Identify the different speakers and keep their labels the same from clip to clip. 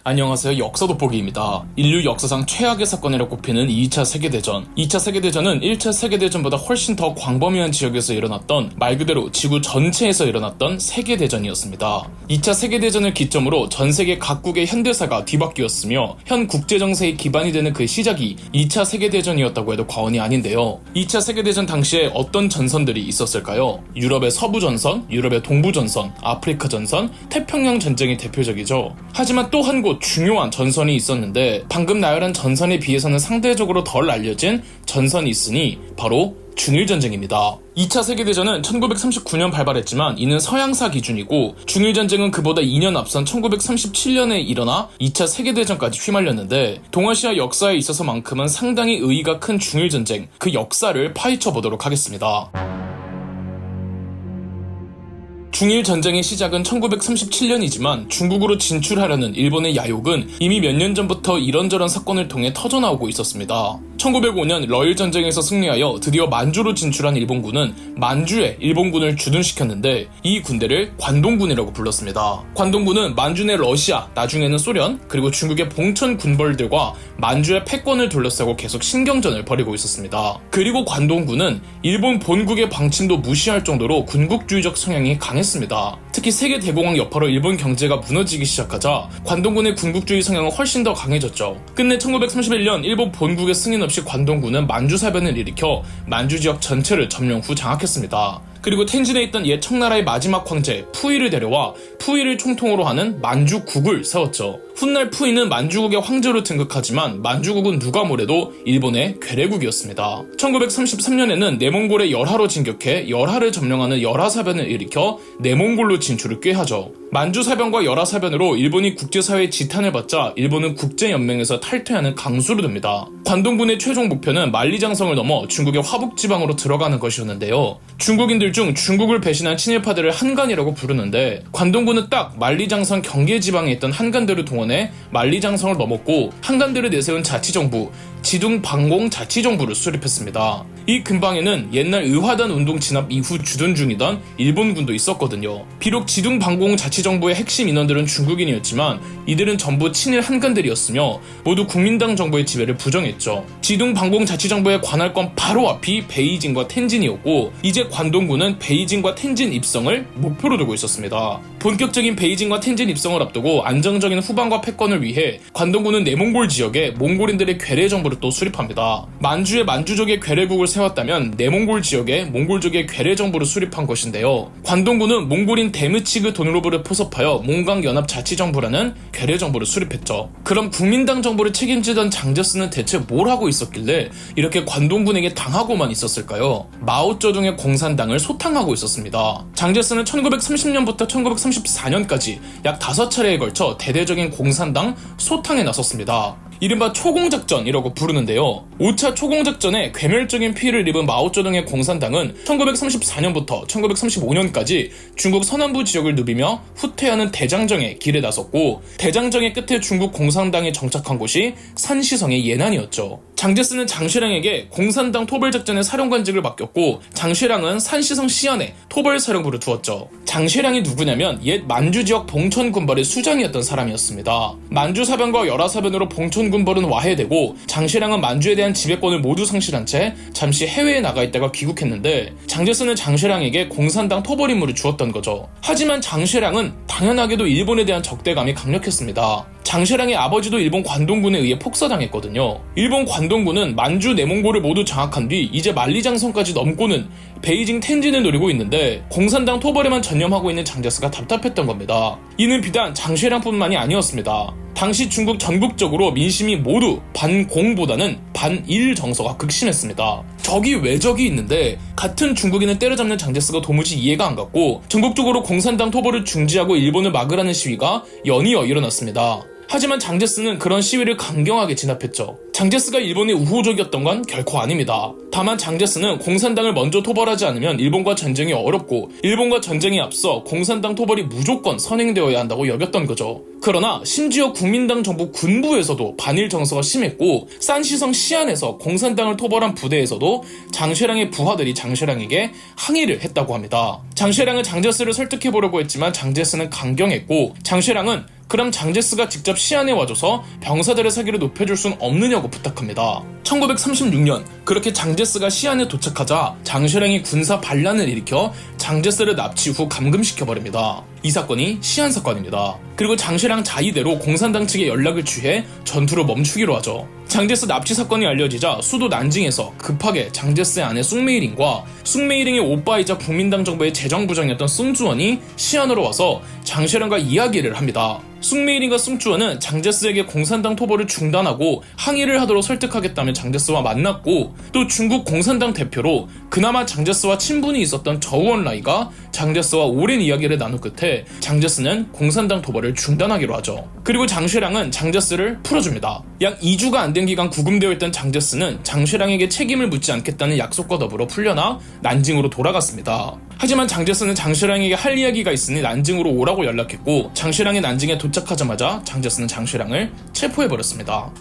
Speaker 1: 안녕하세요. 역사 돋보기입니다. 인류 역사상 최악의 사건이라 꼽히는 2차 세계대전. 2차 세계대전은 1차 세계대전보다 훨씬 더 광범위한 지역에서 일어났던, 말 그대로 지구 전체에서 일어났던 세계대전이었습니다. 2차 세계대전을 기점으로 전 세계 각국의 현대사가 뒤바뀌었으며 현 국제정세의 기반이 되는 그 시작이 2차 세계대전이었다고 해도 과언이 아닌데요. 2차 세계대전 당시에 어떤 전선들이 있었을까요? 유럽의 서부전선, 유럽의 동부전선, 아프리카 전선, 태평양 전쟁이 대표적이죠. 하지만 또 한 곳 중요한 전선이 있었는데, 방금 나열한 전선에 비해서는 상대적으로 덜 알려진 전선이 있으니 바로 중일전쟁입니다. 2차 세계대전은 1939년 발발했지만 이는 서양사 기준이고, 중일전쟁은 그보다 2년 앞선 1937년에 일어나 2차 세계대전까지 휘말렸는데, 동아시아 역사에 있어서만큼은 상당히 의의가 큰 중일전쟁, 그 역사를 파헤쳐 보도록 하겠습니다. 중일전쟁의 시작은 1937년이지만 중국으로 진출하려는 일본의 야욕은 이미 몇 년 전부터 이런저런 사건을 통해 터져나오고 있었습니다. 1905년 러일전쟁에서 승리하여 드디어 만주로 진출한 일본군은 만주에 일본군을 주둔시켰는데, 이 군대를 관동군이라고 불렀습니다. 관동군은 만주 내 러시아, 나중에는 소련, 그리고 중국의 봉천 군벌들과 만주의 패권을 둘러싸고 계속 신경전을 벌이고 있었습니다. 그리고 관동군은 일본 본국의 방침도 무시할 정도로 군국주의적 성향이 강했습니다. 특히 세계대공황 여파로 일본 경제가 무너지기 시작하자 관동군의 군국주의 성향은 훨씬 더 강해졌죠. 끝내 1931년 일본 본국의 승인 없이 관동군은 만주사변을 일으켜 만주 지역 전체를 점령 후 장악했습니다. 그리고 텐진에 있던 옛 청나라의 마지막 황제 푸이를 데려와 푸이를 총통으로 하는 만주국을 세웠죠. 훗날 푸이는 만주국의 황제로 등극하지만 만주국은 누가 뭐래도 일본의 괴뢰국이었습니다. 1933년에는 내몽골의 열하로 진격해 열하를 점령하는 열하사변을 일으켜 내몽골로 진출을 꾀하죠. 만주사변과 열하사변으로 일본이 국제사회의 지탄을 받자 일본은 국제연맹에서 탈퇴하는 강수를 둡니다. 관동군의 최종 목표는 만리장성을 넘어 중국의 화북지방으로 들어가는 것이었는데요. 중국인들 중 중국을 배신한 친일파들을 한간이라고 부르는데, 관동군은 딱 만리장성 경계지방에 있던 한간들을 동원해 만리장성을 넘었고 한간들을 내세운 자치정부, 지둥방공자치정부를 수립했습니다. 이 근방에는 옛날 의화단 운동 진압 이후 주둔 중이던 일본군도 있었거든요. 비록 지둥방공자치정부의 핵심 인원들은 중국인이었지만 이들은 전부 친일 한간들이었으며 모두 국민당 정부의 지배를 부정했죠. 지둥방공자치정부의 관할권 바로 앞이 베이징과 텐진이었고, 이제 관동군은 베이징과 텐진 입성을 목표로 두고 있었습니다. 본격적인 베이징과 텐진 입성을 앞두고 안정적인 후방과 패권을 위해 관동군은 내몽골 지역에 몽골인들의 괴뢰 정부를 또 수립합니다. 만주에 만주족의 괴뢰국을 세웠다면 내몽골 지역에 몽골족의 괴뢰 정부를 수립한 것인데요. 관동군은 몽골인 데무치그 돈루브를 포섭하여 몽강연합자치정부라는 괴뢰 정부를 수립했죠. 그럼 국민당 정부를 책임지던 장제스는 대체 뭘 하고 있었길래 이렇게 관동군에게 당하고만 있었을까요? 마오쩌둥의 공산당을 소탕하고 있었습니다. 장제스는 1930년부터 1934년까지 약 5차례에 걸쳐 대대적인 공산당 소탕에 나섰습니다. 이른바 초공작전이라고 부르는데요. 5차 초공작전에 괴멸적인 피해를 입은 마오쩌둥의 공산당은 1934년부터 1935년까지 중국 서남부 지역을 누비며 후퇴하는 대장정의 길에 나섰고, 대장정의 끝에 중국 공산당이 정착한 곳이 산시성의 예난이었죠. 장제스는 장쉐랑에게 공산당 토벌작전의 사령관직을 맡겼고, 장쉐랑은 산시성 시안에 토벌사령부를 두었죠. 장쉐랑이 누구냐면 옛 만주 지역 봉천 군벌의 수장이었던 사람이었습니다. 만주 사변과 열하 사변으로 봉천 군벌은 와해되고, 장쉐랑은 만주에 대한 지배권을 모두 상실한 채 잠시 해외에 나가 있다가 귀국했는데, 장제스는 장쉐랑에게 공산당 토벌 임무를 주었던 거죠. 하지만 장쉐랑은 당연하게도 일본에 대한 적대감이 강력했습니다. 장쉐랑의 아버지도 일본 관동군에 의해 폭사당했거든요. 일본 관동군은 만주 내몽골을 모두 장악한 뒤 이제 만리장성까지 넘고는 베이징 텐진을 노리고 있는데, 공산당 토벌에만 전념하고 있는 장제스가 답답했던 겁니다. 이는 비단 장쉐랑뿐만이 아니었습니다. 당시 중국 전국적으로 민심이 모두 반공보다는 반일 정서가 극심했습니다. 적이 왜 적이 있는데 같은 중국인을 때려잡는 장제스가 도무지 이해가 안 갔고, 전국적으로 공산당 토벌을 중지하고 일본을 막으라는 시위가 연이어 일어났습니다. 하지만 장제스는 그런 시위를 강경하게 진압했죠. 장제스가 일본의 우호적이었던 건 결코 아닙니다. 다만 장제스는 공산당을 먼저 토벌하지 않으면 일본과 전쟁이 어렵고, 일본과 전쟁에 앞서 공산당 토벌이 무조건 선행되어야 한다고 여겼던 거죠. 그러나 심지어 국민당 정부 군부에서도 반일 정서가 심했고, 산시성 시안에서 공산당을 토벌한 부대에서도 장쉐랑의 부하들이 장쉐랑에게 항의를 했다고 합니다. 장쉐랑은 장제스를 설득해보려고 했지만 장제스는 강경했고, 장쉐랑은 그럼 장제스가 직접 시안에 와줘서 병사들의 사기를 높여줄 순 없느냐고 부탁합니다. 1936년 그렇게 장제스가 시안에 도착하자 장쉐랑이 군사 반란을 일으켜 장제스를 납치 후 감금시켜버립니다. 이 사건이 시안 사건입니다. 그리고 장쉐랑 자의대로 공산당 측에 연락을 취해 전투를 멈추기로 하죠. 장제스 납치 사건이 알려지자 수도 난징에서 급하게 장제스의 아내 숭메이링과 숭메이링의 오빠이자 국민당 정부의 재정부장이었던 승주원이 시안으로 와서 장쉐랑과 이야기를 합니다. 숭메이링과 승주원은 장제스에게 공산당 토벌을 중단하고 항의를 하도록 설득하겠다며 장제스와 만났고, 또 중국 공산당 대표로 그나마 장제스와 친분이 있었던 저우원라이가 장제스와 오랜 이야기를 나눈 끝에 장제스는 공산당 토벌을 중단하기로 하죠. 그리고 장쉐랑은 장제스를 풀어줍니다. 약 2주가 안 된 기간 구금되어 있던 장제스는 장쉐랑에게 책임을 묻지 않겠다는 약속과 더불어 풀려나 난징으로 돌아갔습니다. 하지만 장제스는 장쉐랑에게 할 이야기가 있으니 난징으로 오라고 연락했고, 장쉐랑이 난징에 도착하자마자 장제스는 장쉐랑을 체포해버렸습니다.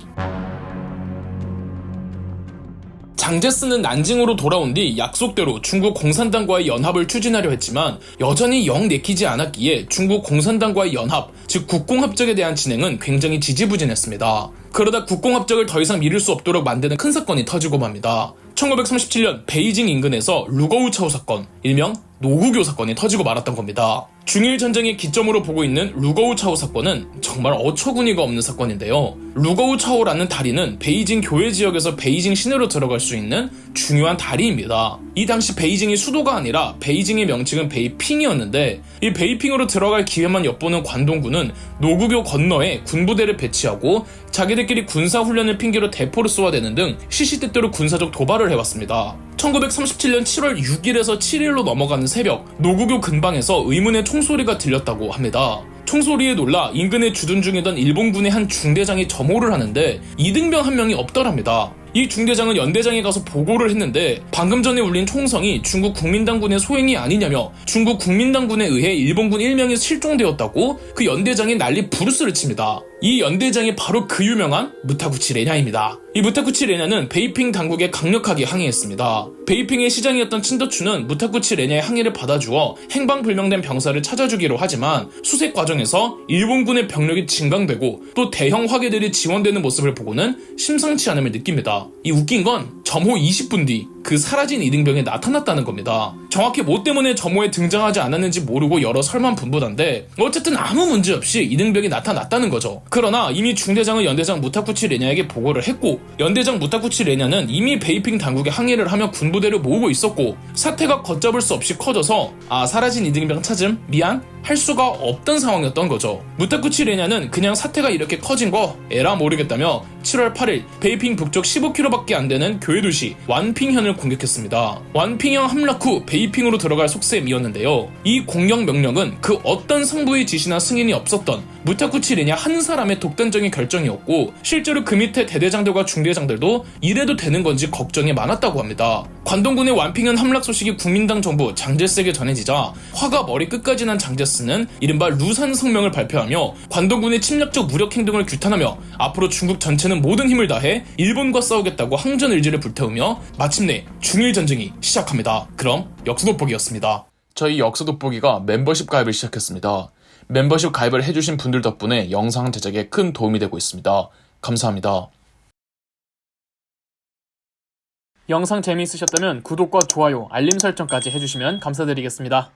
Speaker 1: 장제스는 난징으로 돌아온 뒤 약속대로 중국 공산당과의 연합을 추진하려 했지만 여전히 영 내키지 않았기에 중국 공산당과의 연합, 즉 국공합작에 대한 진행은 굉장히 지지부진했습니다. 그러다 국공합작을 더 이상 미룰 수 없도록 만드는 큰 사건이 터지고 맙니다. 1937년 베이징 인근에서 루거우차오 사건, 일명 노구교 사건이 터지고 말았던 겁니다. 중일 전쟁의 기점으로 보고 있는 루거우차오 사건은 정말 어처구니가 없는 사건인데요. 루거우차오라는 다리는 베이징 교외 지역에서 베이징 시내로 들어갈 수 있는 중요한 다리입니다. 이 당시 베이징이 수도가 아니라 베이징의 명칭은 베이핑이었는데, 이 베이핑으로 들어갈 기회만 엿보는 관동군은 노구교 건너에 군부대를 배치하고 자기들끼리 군사훈련을 핑계로 대포를 쏘아대는 등 시시때때로 군사적 도발을 해왔습니다. 1937년 7월 6일에서 7일로 넘어가는 새벽, 노구교 근방에서 의문의 총소리가 들렸다고 합니다. 총소리에 놀라 인근에 주둔 중이던 일본군의 한 중대장이 점호를 하는데 이등병 한 명이 없더랍니다. 이 중대장은 연대장에 가서 보고를 했는데 방금 전에 울린 총성이 중국 국민당군의 소행이 아니냐며 중국 국민당군에 의해 일본군 1명이 실종되었다고 그 연대장이 난리 부르스를 칩니다. 이 연대장이 바로 그 유명한 무타구치 레냐입니다. 이 무타구치 레냐는 베이핑 당국에 강력하게 항의했습니다. 베이핑의 시장이었던 친더추는 무타구치 레냐의 항의를 받아주어 행방불명된 병사를 찾아주기로 하지만 수색 과정에서 일본군의 병력이 증강되고 또 대형 화기들이 지원되는 모습을 보고는 심상치 않음을 느낍니다. 이 웃긴 건 점호 20분 뒤 그 사라진 이등병이 나타났다는 겁니다. 정확히 뭐 때문에 점호에 등장하지 않았는지 모르고 여러 설만분분한데 어쨌든 아무 문제 없이 이등병이 나타났다는 거죠. 그러나 이미 중대장은 연대장 무타구치 레냐에게 보고를 했고, 연대장 무타구치 레냐는 이미 베이핑 당국에 항의를 하며 군부대를 모으고 있었고, 사태가 걷잡을 수 없이 커져서 사라진 이등병 찾음? 미안? 할 수가 없던 상황이었던 거죠. 무타구치 레냐는 그냥 사태가 이렇게 커진 거 에라 모르겠다며 7월 8일 베이핑 북쪽 15km밖에 안 되는 교외 도시 완핑현을 공격했습니다. 완핑현 함락 후 베이핑으로 들어갈 속셈이었는데요. 이 공격 명령은 그 어떤 상부의 지시나 승인이 없었던 무타구치 레냐 한 사람의 독단적인 결정이었고, 실제로 그 밑에 대대장들과 중대장들도 이래도 되는 건지 걱정이 많았다고 합니다. 관동군의 완핑현 함락 소식이 국민당 정부 장제스에게 전해지자 화가 머리 끝까지 난 장제스는 이른바 루산 성명을 발표하며 관동군의 침략적 무력 행동을 규탄하며 앞으로 중국 전체는 모든 힘을 다해 일본과 싸우겠다고 항전 의지를 불태우며 마침내 중일 전쟁이 시작합니다. 그럼 역사 돋보기였습니다. 저희 역사 돋보기가 멤버십 가입을 시작했습니다. 멤버십 가입을 해주신 분들 덕분에 영상 제작에 큰 도움이 되고 있습니다. 감사합니다. 영상 재미있으셨다면 구독과 좋아요, 알림 설정까지 해주시면 감사드리겠습니다.